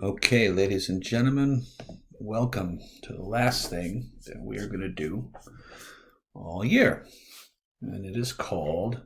Okay, ladies and gentlemen, welcome to the last thing that we are going to do all year. And it is called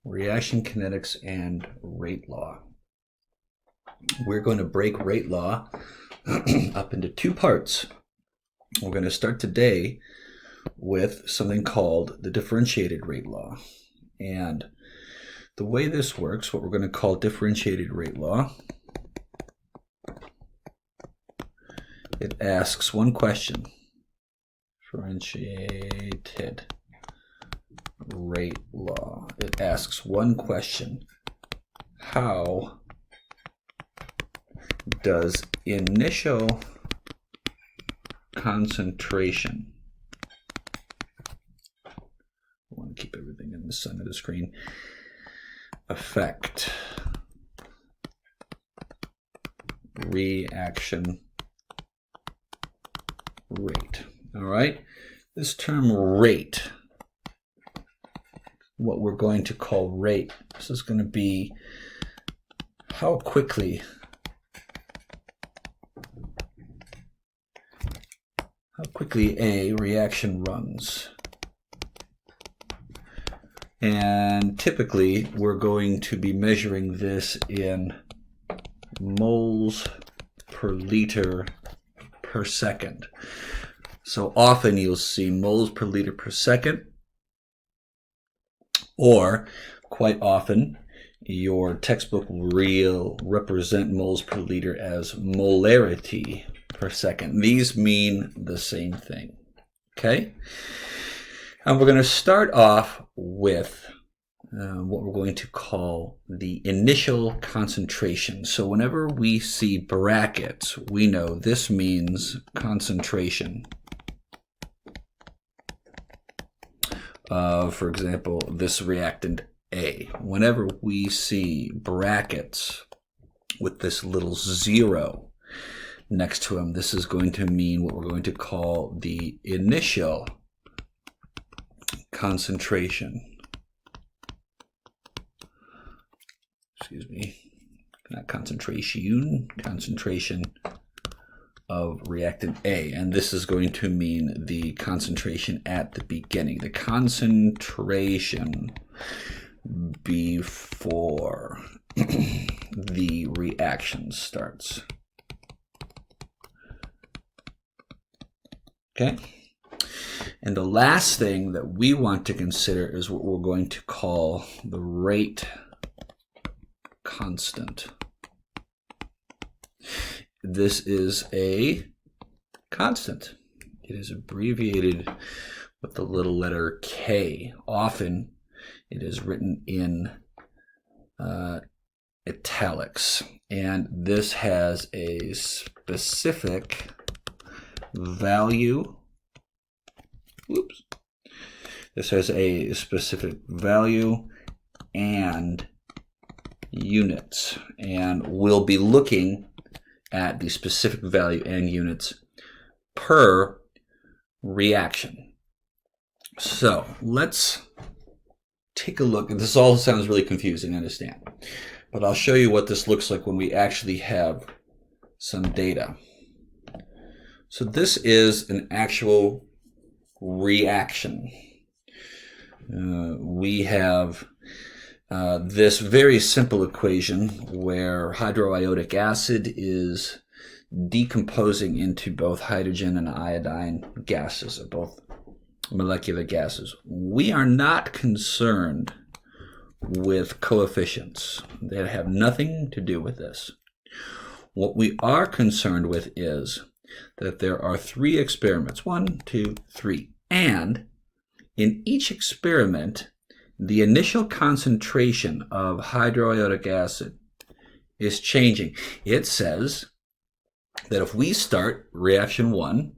Reaction Kinetics and Rate Law. We're going to break rate law up into two parts. We're going to start today with something called the differentiated rate law. And the way this works, what we're going to call differentiated rate law, it asks one question. Differentiated rate law. It asks one question. How does initial concentration, I want to keep everything in the center of the screen, affect reaction rate? All right, this term rate, what we're going to call rate, this is going to be how quickly a reaction runs. And typically we're going to be measuring this in moles per liter per second. So often you'll see moles per liter per second, or quite often your textbook will represent moles per liter as molarity per second. These mean the same thing, okay? And we're going to start off with what we're going to call the initial concentration. So whenever we see brackets, we know this means concentration. For example, this reactant A. Whenever we see brackets with this little 0 next to them, this is going to mean what we're going to call the initial concentration. Excuse me, not concentration, concentration of reactant A. And this is going to mean the concentration at the beginning, the concentration before the reaction starts. Okay? And the last thing that we want to consider is what we're going to call the rate constant. This is a constant. It is abbreviated with the little letter K. Often it is written in italics. And this has a specific value. Whoops. This has a specific value and units. And we'll be looking at the specific value and units per reaction. So let's take a look. And this all sounds really confusing, I understand. But I'll show you what this looks like when we actually have some data. So this is an actual reaction. We have this very simple equation where hydroiodic acid is decomposing into both hydrogen and iodine gases, or both molecular gases. We are not concerned with coefficients. They have nothing to do with this. What we are concerned with is that there are 3 experiments, 1, 2, 3, and in each experiment, the initial concentration of hydroiodic acid is changing. It says that if we start reaction 1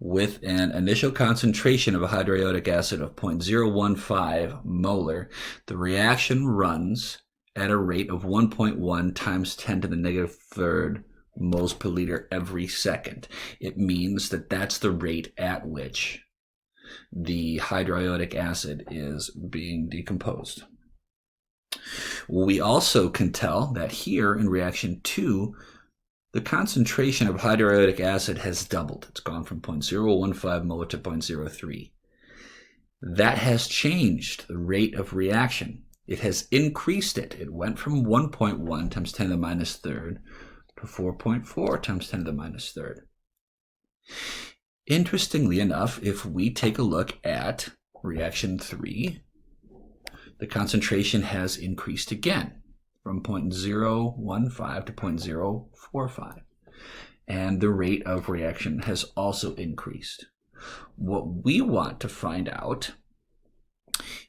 with an initial concentration of a hydroiodic acid of 0.015 molar, the reaction runs at a rate of 1.1 times 10 to the negative third moles per liter every second. It means that that's the rate at which the hydroiodic acid is being decomposed. We also can tell that here in reaction 2, the concentration of hydroiodic acid has doubled. It's gone from 0.015 molar to 0.03. That has changed the rate of reaction. It has increased it. It went from 1.1 times 10 to the minus third to 4.4 times 10 to the minus third. Interestingly enough, if we take a look at reaction 3, the concentration has increased again from 0.015 to 0.045. And the rate of reaction has also increased. What we want to find out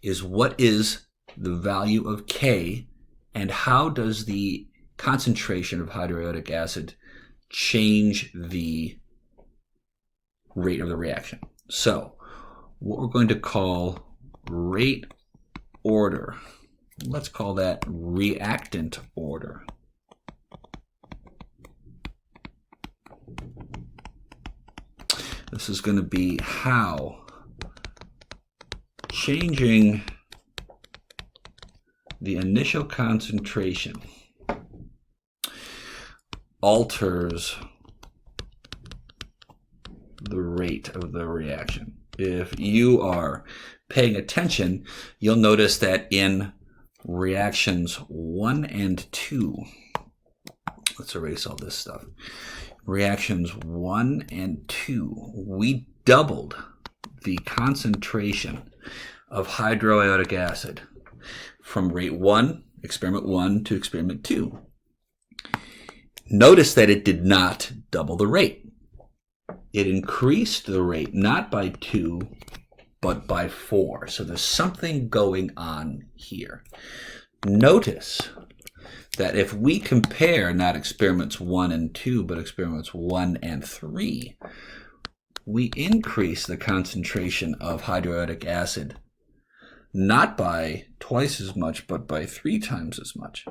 is what is the value of K and how does the concentration of hydroiodic acid change the rate of the reaction. So what we're going to call rate order, let's call that reactant order. This is going to be how changing the initial concentration alters the rate of the reaction. If you are paying attention, you'll notice that in reactions 1 and 2, let's erase all this stuff. Reactions 1 and 2, we doubled the concentration of hydroiodic acid from rate 1, experiment 1, to experiment 2. Notice that it did not double the rate. It increased the rate not by 2, but by 4. So there's something going on here. Notice that if we compare not experiments 1 and 2, but experiments 1 and 3, we increase the concentration of hydroiodic acid not by twice as much, but by 3 times as much.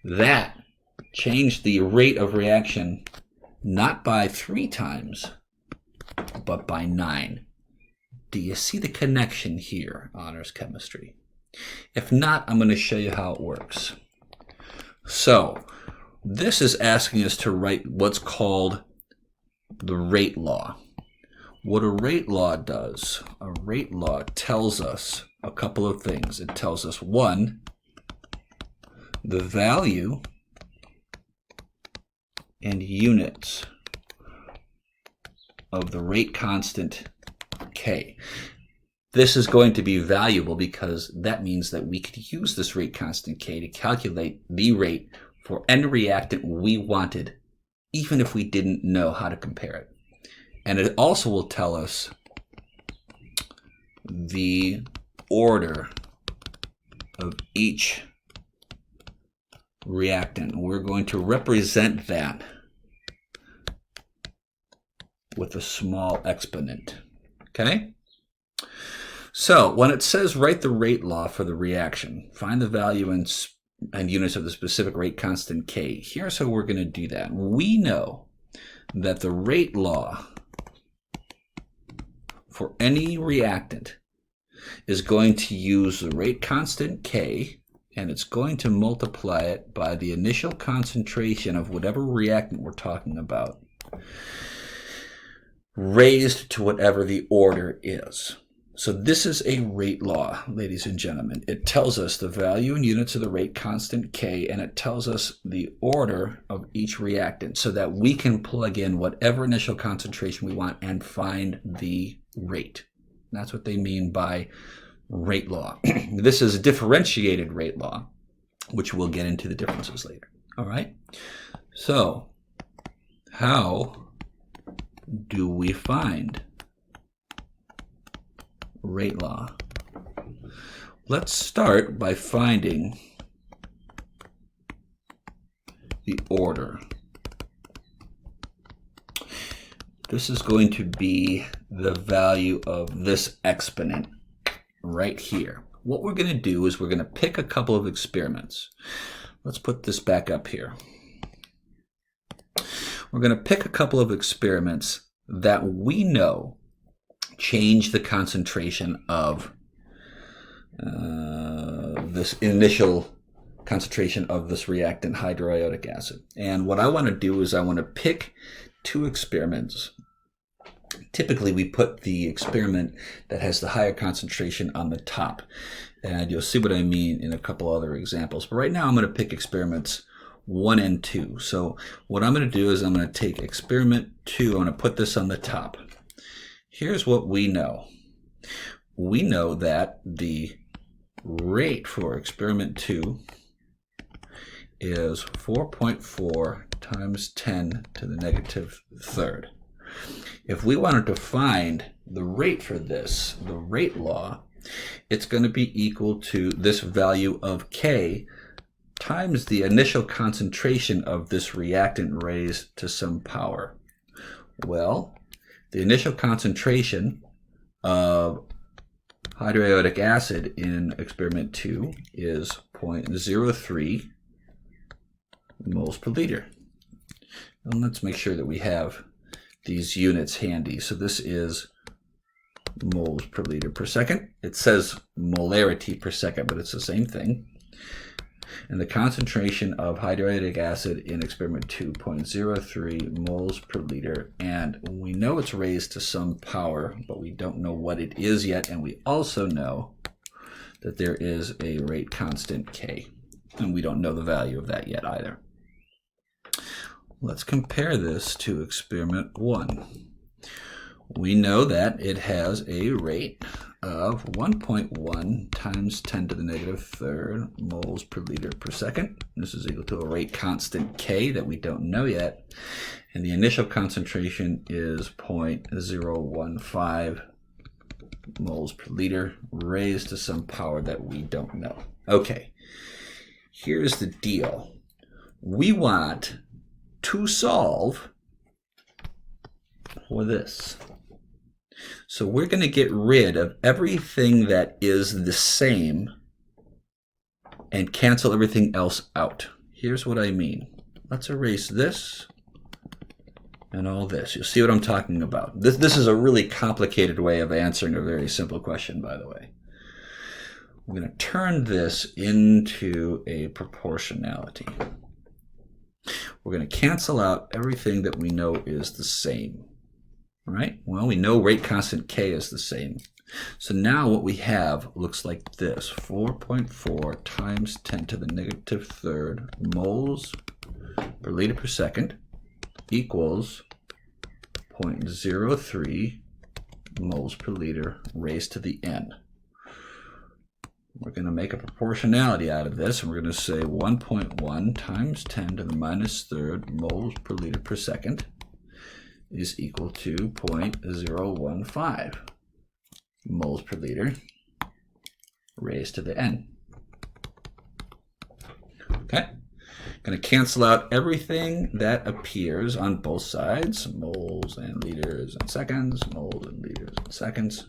That changed the rate of reaction not by 3 times, but by 9. Do you see the connection here, honors chemistry? If not, I'm going to show you how it works. So this is asking us to write what's called the rate law. What a rate law does, a rate law tells us a couple of things. It tells us, 1, the value and units of the rate constant K. This is going to be valuable because that means that we could use this rate constant K to calculate the rate for any reactant we wanted, even if we didn't know how to compare it. And it also will tell us the order of each reactant. We're going to represent that with a small exponent. Okay? So when it says write the rate law for the reaction, find the value and units of the specific rate constant K, here's how we're going to do that. We know that the rate law for any reactant is going to use the rate constant K, and it's going to multiply it by the initial concentration of whatever reactant we're talking about, raised to whatever the order is. So this is a rate law, ladies and gentlemen. It tells us the value in units of the rate constant K, and it tells us the order of each reactant so that we can plug in whatever initial concentration we want and find the rate. That's what they mean by rate law. This is a differentiated rate law, which we'll get into the differences later. All right? So, how do we find rate law? Let's start by finding the order. This is going to be the value of this exponent right here. What we're going to do is we're going to pick a couple of experiments. Let's put this back up here. We're going to pick a couple of experiments that we know change the concentration of this initial concentration of this reactant hydroiodic acid. And what I want to do is I want to pick two experiments. Typically, we put the experiment that has the higher concentration on the top. And you'll see what I mean in a couple other examples. But right now, I'm going to pick experiments 1 and 2. So what I'm going to do is I'm going to take experiment 2. I'm going to put this on the top. Here's what we know. We know that the rate for experiment 2 is 4.4 times 10 to the negative third. If we wanted to find the rate for this, the rate law, it's going to be equal to this value of K times the initial concentration of this reactant raised to some power. Well, the initial concentration of hydroiodic acid in experiment 2 is 0.03 moles per liter. And let's make sure that we have these units handy. So this is moles per liter per second. It says molarity per second, but it's the same thing. And the concentration of hydroiodic acid in experiment 2, 0.03 moles per liter. And we know it's raised to some power, but we don't know what it is yet. And we also know that there is a rate constant K. And we don't know the value of that yet either. Let's compare this to experiment 1. We know that it has a rate of 1.1 times 10 to the negative third moles per liter per second. This is equal to a rate constant K that we don't know yet. And the initial concentration is 0.015 moles per liter raised to some power that we don't know. Okay, here's the deal. We want to solve for this. So we're going to get rid of everything that is the same and cancel everything else out. Here's what I mean. Let's erase this and all this. You'll see what I'm talking about. This is a really complicated way of answering a very simple question, by the way. We're going to turn this into a proportionality. We're going to cancel out everything that we know is the same. Right? Well, we know rate constant K is the same. So now what we have looks like this. 4.4 times 10 to the negative third moles per liter per second equals 0.03 moles per liter raised to the n. We're going to make a proportionality out of this, and we're going to say 1.1 times 10 to the minus third moles per liter per second is equal to 0.015 moles per liter raised to the n. Okay, going to cancel out everything that appears on both sides, moles and liters and seconds, moles and liters and seconds.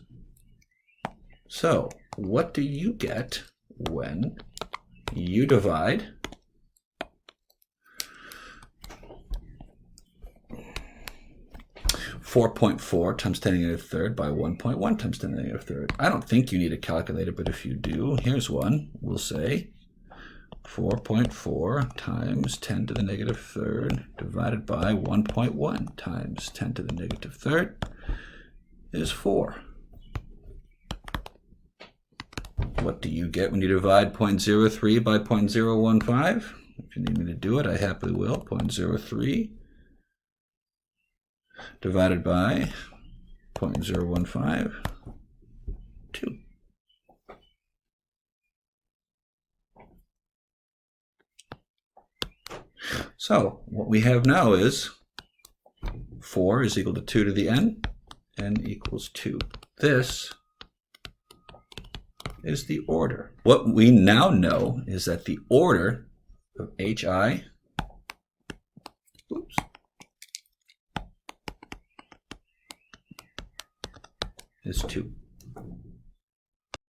So what do you get when you divide 4.4 times 10 to the negative third by 1.1 times 10 to the negative third? I don't think you need a calculator, but if you do, here's one. We'll say 4.4 times 10 to the negative third divided by 1.1 times 10 to the negative third is 4. What do you get when you divide 0.03 by 0.015? If you need me to do it, I happily will. 0.03 divided by 0.015, 2. So what we have now is 4 is equal to 2 to the n equals 2. This is the order. What we now know is that the order of HI is 2.